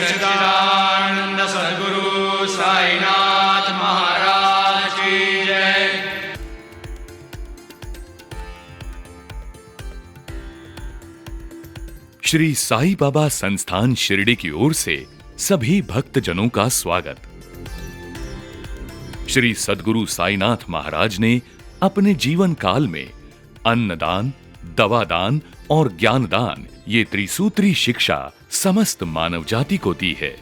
सच्चिदानंद सद्गुरु साईनाथ महाराज की जय। श्री साईं बाबा संस्थान शिरडी की ओर से सभी भक्तजनों का स्वागत। श्री सद्गुरु साईनाथ महाराज ने अपने जीवन काल में अन्नदान, दवादान और ज्ञानदान ये त्रिसूत्री शिक्षा समस्त मानव जाति को दी है।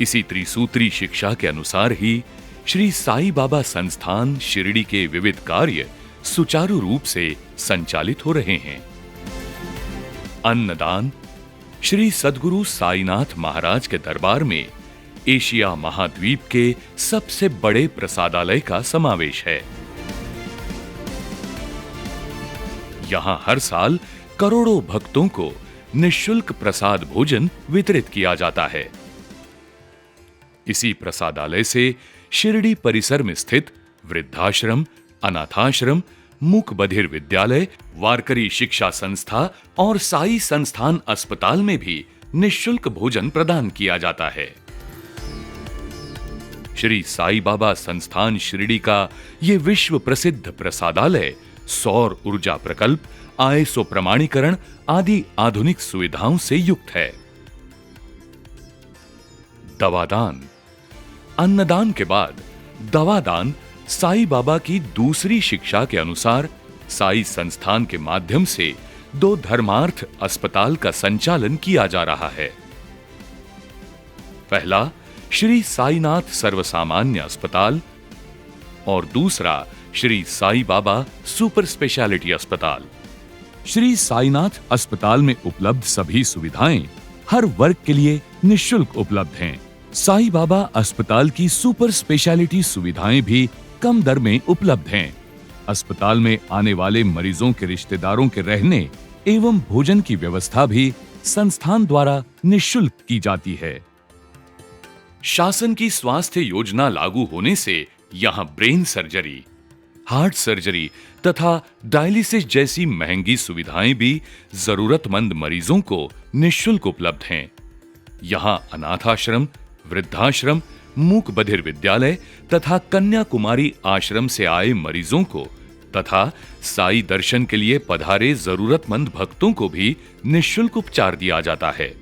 इसी त्रिसूत्री शिक्षा के अनुसार ही श्री साईं बाबा संस्थान शिरडी के विविध कार्य सुचारू रूप से संचालित हो रहे हैं। अन्नदान श्री सद्गुरु साईनाथ महाराज के दरबार में एशिया महाद्वीप के सबसे बड़े प्रसादालय का समावेश है। यहां हर साल करोड़ों भक्तों को निःशुल्क प्रसाद भोजन वितरित किया जाता है। इसी प्रसादालय से शिरडी परिसर में स्थित वृद्धाश्रम, अनाथाश्रम, मूक बधिर विद्यालय, वारकरी शिक्षा संस्था और साई संस्थान अस्पताल में भी निःशुल्क भोजन प्रदान किया जाता है। श्री साईं बाबा संस्थान शिरडी का ये विश्व प्रसिद्ध प्रसादालय सौर ऊर्जा प्रकल्प, आईएसओ प्रमाणीकरण आदि आधुनिक सुविधाओं से युक्त है। दवादान। अन्नदान के बाद दवादान साईं बाबा की दूसरी शिक्षा के अनुसार साई संस्थान के माध्यम से 2 धर्मार्थ अस्पताल का संचालन किया जा रहा है। पहला श्री साईनाथ सर्वसामान्य अस्पताल और दूसरा श्री साईं बाबा सुपर स्पेशलिटी अस्पताल। श्री साईनाथ अस्पताल में उपलब्ध सभी सुविधाएं हर वर्ग के लिए निःशुल्क उपलब्ध हैं। साईं बाबा अस्पताल की सुपर स्पेशलिटी सुविधाएं भी कम दर में उपलब्ध हैं। अस्पताल में आने वाले मरीजों के रिश्तेदारों के रहने एवं भोजन की व्यवस्था भी संस्थान द्वारा निःशुल्क की जाती है। शासन की स्वास्थ्य योजना लागू होने से यहां ब्रेन सर्जरी, हार्ट सर्जरी तथा डायलिसिस जैसी महंगी सुविधाएं भी जरूरतमंद मरीजों को निःशुल्क उपलब्ध हैं। यहां अनाथाश्रम, वृद्धाश्रम, मूक बधिर विद्यालय तथा कन्या कुमारी आश्रम से आए मरीजों को तथा साई दर्शन के लिए पधारे जरूरतमंद भक्तों को भी निःशुल्क उपचार दिया जाता है।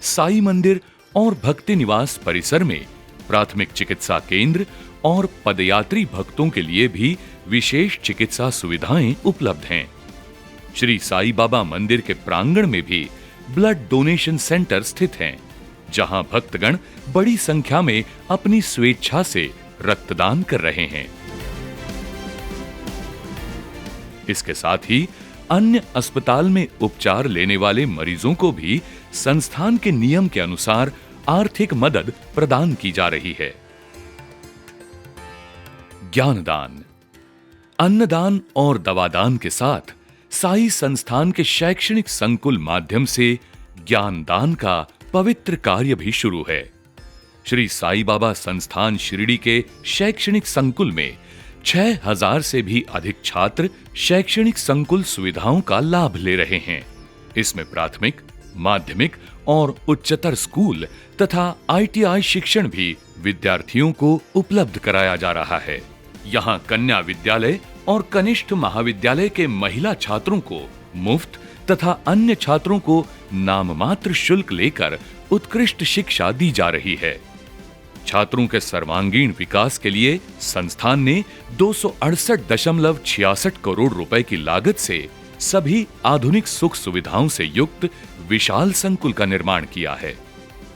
साई मंदिर और भक्ति निवास परिसर में प्राथमिक चिकित्सा केंद्र और पदयात्री भक्तों के लिए भी विशेष चिकित्सा सुविधाएं उपलब्ध हैं। श्री साईं बाबा मंदिर के प्रांगण में भी ब्लड डोनेशन सेंटर स्थित हैं, जहां भक्तगण बड़ी संख्या में अपनी स्वेच्छा से रक्तदान कर रहे हैं। इसके साथ ही अन्य अस्पताल में उपचार लेने वाले मरीजों को भी संस्थान के नियम के अनुसार आर्थिक मदद प्रदान की जा रही है। ज्ञानदान। अन्नदान और दवादान के साथ साई संस्थान के शैक्षणिक संकुल माध्यम से ज्ञानदान का पवित्र कार्य भी शुरू है। श्री साईं बाबा संस्थान शिरडी के शैक्षणिक संकुल में 6000 से भी अधिक छात्र शैक्षणिक संकुल सुविधाओं का लाभ ले रहे हैं। इसमें प्राथमिक, माध्यमिक और उच्चतर स्कूल तथा आईटीआई शिक्षण भी विद्यार्थियों को उपलब्ध कराया जा रहा है। यहाँ कन्या विद्यालय और कनिष्ठ महाविद्यालय के महिला छात्रों को मुफ्त तथा अन्य छात्रों को नाममात्र शुल्क लेकर उत्कृष्ट शिक्षा दी जा रही है। छात्रों के सर्वांगीण विकास के लिए संस्थान ने 268.66 करोड़ रुपए की लागत से सभी आधुनिक सुख सुविधाओं से युक्त विशाल संकुल का निर्माण किया है।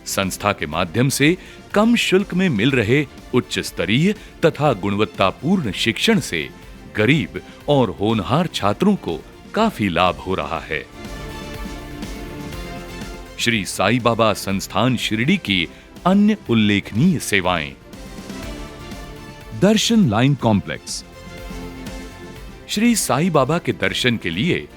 संस्था के माध्यम से कम शुल्क में मिल रहे उच्च स्तरीय तथा गुणवत्तापूर्ण शिक्षण से गरीब और होनहार छात्रों को काफी लाभ हो रहा है। श्री साईं बाबा संस्थान शिरडी की अन्य उल्लेखनीय सेवाएं। दर्शन लाइन कॉम्प्लेक्स। श्री साईं बाबा के दर्शन के लिए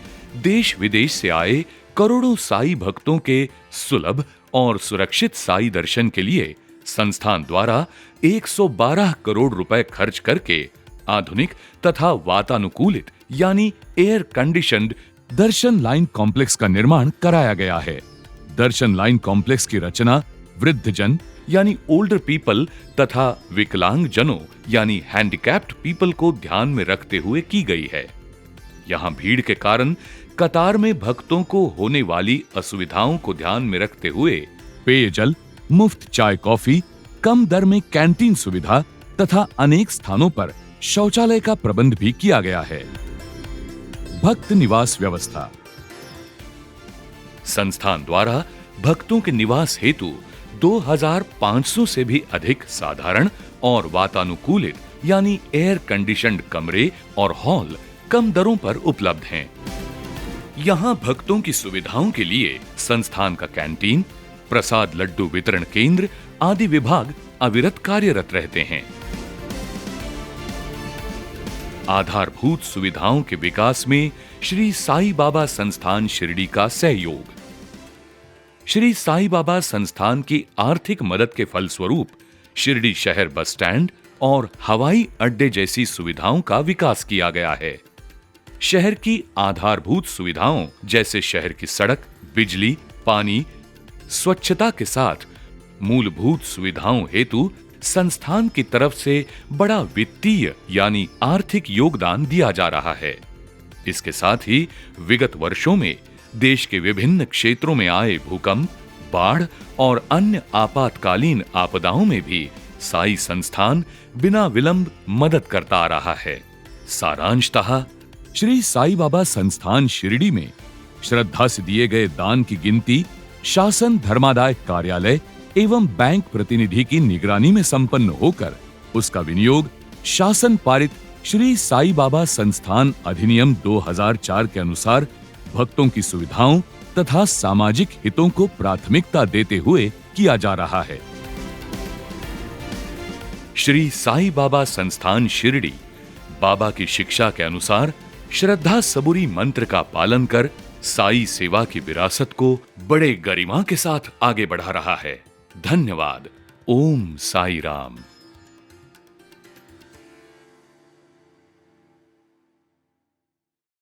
देश विदेश से आए करोड़ों साई भक्तों के सुलभ और सुरक्षित साई दर्शन के लिए संस्थान द्वारा 112 करोड़ रुपए खर्च करके आधुनिक तथा वातानुकूलित यानी एयर कंडीशनड दर्शन लाइन कॉम्प्लेक्स का निर्माण कराया गया है। दर्शन लाइन कॉम्प्लेक्स की रचना वृद्धजन यानी ओल्डर पीपल तथा विकलांग जनों यानी हैंडीकैप्ड पीपल को ध्यान में रखते हुए की गई है। यहां भीड़ के कारण कतार में भक्तों को होने वाली असुविधाओं को ध्यान में रखते हुए पेयजल, मुफ्त चाय कॉफी, कम दर में कैंटीन सुविधा तथा अनेक स्थानों पर शौचालय का प्रबंध भी किया गया है। भक्त निवास व्यवस्था। संस्थान द्वारा भक्तों के निवास हेतु 2500 से भी अधिक साधारण और वातानुकूलित यानी एयर कंडीशन्ड कमरे और हॉल कम दरों पर उपलब्ध हैं। यहां भक्तों की सुविधाओं के लिए संस्थान का कैंटीन, प्रसाद लड्डू वितरण केंद्र आदि विभाग अविरत कार्यरत रहते हैं। आधारभूत सुविधाओं के विकास में श्री साईं बाबा संस्थान शिरडी का सहयोग। श्री साईं बाबा संस्थान की आर्थिक मदद के फलस्वरूप शिरडी शहर बस स्टैंड और हवाई अड्डे जैसी सुविधाओं का विकास किया गया है। शहर की आधारभूत सुविधाओं जैसे शहर की सड़क, बिजली, पानी, स्वच्छता के साथ मूलभूत सुविधाओं हेतु संस्थान की तरफ से बड़ा वित्तीय यानी आर्थिक योगदान दिया जा रहा है। इसके साथ ही विगत वर्षों में देश के विभिन्न क्षेत्रों में आए भूकंप, बाढ़ और अन्य आपातकालीन आपदाओं में भी साई संस्थान बिना विलंब मदद करता आ रहा है। सारांशतः श्री साईं बाबा संस्थान शिरडी में श्रद्धा से दिए गए दान की गिनती शासन धर्मादाय कार्यालय एवं बैंक प्रतिनिधि की निगरानी में संपन्न होकर उसका विनियोग शासन पारित श्री साईं बाबा संस्थान अधिनियम 2004 के अनुसार भक्तों की सुविधाओं तथा सामाजिक हितों को प्राथमिकता देते हुए किया जा रहा है। श्री साईं बाबा संस्थान शिरडी बाबा की शिक्षा के अनुसार श्रद्धा सबूरी मंत्र का पालन कर साई सेवा की विरासत को बड़े गरिमा के साथ आगे बढ़ा रहा है। धन्यवाद। ओम साई राम।